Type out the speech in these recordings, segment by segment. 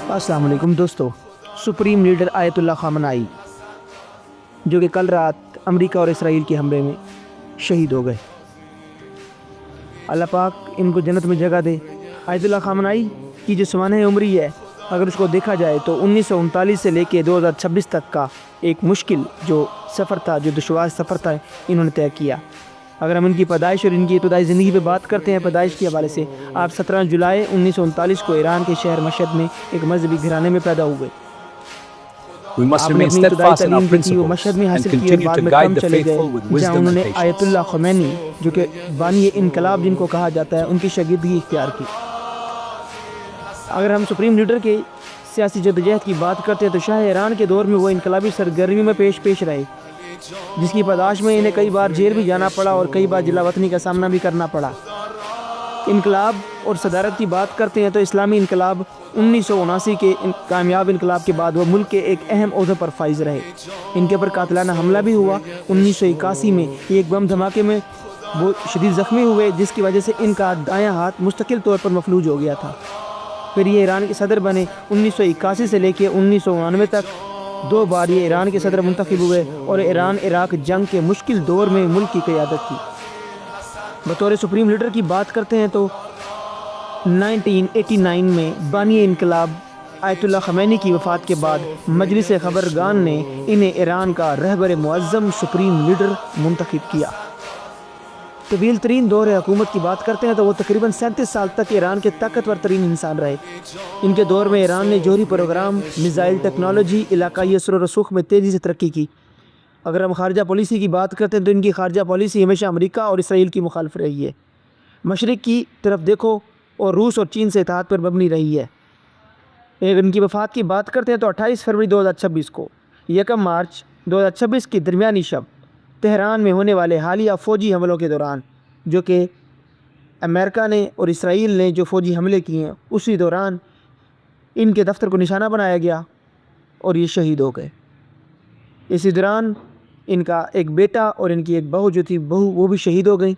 السلام علیکم دوستو. سپریم لیڈر آیت اللہ خامنائی جو کہ کل رات امریکہ اور اسرائیل کے حملے میں شہید ہو گئے، اللہ پاک ان کو جنت میں جگہ دے. آیت اللہ خامنائی کی جو سوانح عمری ہے، اگر اس کو دیکھا جائے تو 1939 سے لے کے 2026 تک کا ایک مشکل جو سفر تھا، جو دشوار سفر تھا، انہوں نے طے کیا. اگر ہم ان کی پیدائش اور ان کی ابتدائی زندگی پہ بات کرتے ہیں، پیدائش کے حوالے سے آپ 17 جولائی 1939 کو ایران کے شہر مشہد میں ایک مذہبی گھرانے میں پیدا ہوئے. We must آپ نے remain اپنی ابتدائی steadfast in our تعلیم جو تھی وہ مشہد میں principles and حاصل کی اور continue بعد to میں guide کم the چلے گئے، faithful with جہاں wisdom انہوں and نے patience. آیت اللہ خمینی جو کہ بانی انقلاب جن کو کہا جاتا ہے، ان کی شاگردگی اختیار کی. اگر ہم سپریم لیڈر کے سیاسی جدوجہد کی بات کرتے ہیں تو شاہ ایران کے دور میں وہ انقلابی سرگرمی میں پیش رہے، جس کی پاداش میں انہیں کئی بار جیل بھی جانا پڑا اور کئی بار جلا وطنی کا سامنا بھی کرنا پڑا. انقلاب اور صدارت کی بات کرتے ہیں تو اسلامی انقلاب 1979 کے کامیاب انقلاب کے بعد وہ ملک کے ایک اہم عہدے پر فائز رہے. ان کے پر قاتلانہ حملہ بھی ہوا 1981 میں. ایک بم دھماکے میں وہ شدید زخمی ہوئے، جس کی وجہ سے ان کا دایاں ہاتھ مستقل طور پر مفلوج ہو گیا تھا. پھر یہ ایران کے صدر بنے. 1981 سے لے کے 1999 تک 2 بار یہ ایران کے صدر منتخب ہوئے اور ایران عراق جنگ کے مشکل دور میں ملک کی قیادت کی. بطور سپریم لیڈر کی بات کرتے ہیں تو 1989 میں بانی انقلاب آیت اللہ خمینی کی وفات کے بعد مجلس خبرگان نے انہیں ایران کا رہبر معظم سپریم لیڈر منتخب کیا. طویل ترین دور حکومت کی بات کرتے ہیں تو وہ تقریباً 37 سال تک ایران کے طاقتور ترین انسان رہے. ان کے دور میں ایران نے جوہری پروگرام، میزائل ٹیکنالوجی، علاقائی اثر و رسوخ میں تیزی سے ترقی کی. اگر ہم خارجہ پالیسی کی بات کرتے ہیں تو ان کی خارجہ پالیسی ہمیشہ امریکہ اور اسرائیل کی مخالف رہی ہے. مشرق کی طرف دیکھو اور روس اور چین سے اتحاد پر مبنی رہی ہے. ان کی وفات کی بات کرتے ہیں تو 28 فروری 2026 کو 1 مارچ 2026 کی درمیانی شب تہران میں ہونے والے حالیہ فوجی حملوں کے دوران، جو کہ امریکہ نے اور اسرائیل نے جو فوجی حملے کیے ہیں، اسی دوران ان کے دفتر کو نشانہ بنایا گیا اور یہ شہید ہو گئے. اسی دوران ان کا ایک بیٹا اور ان کی ایک بہو جو تھی وہ بھی شہید ہو گئیں.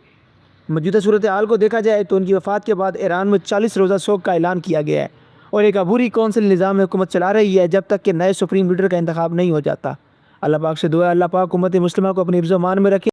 موجودہ صورتحال کو دیکھا جائے تو ان کی وفات کے بعد ایران میں 40 روزہ سوگ کا اعلان کیا گیا ہے اور ایک عبوری کونسل نظام حکومت چلا رہی ہے جب تک کہ نئے سپریم لیڈر کا انتخاب نہیں ہو جاتا. اللہ پاک سے دعا ہے اللہ پاک امت مسلمہ کو اپنی حفظ و امان میں رکھے.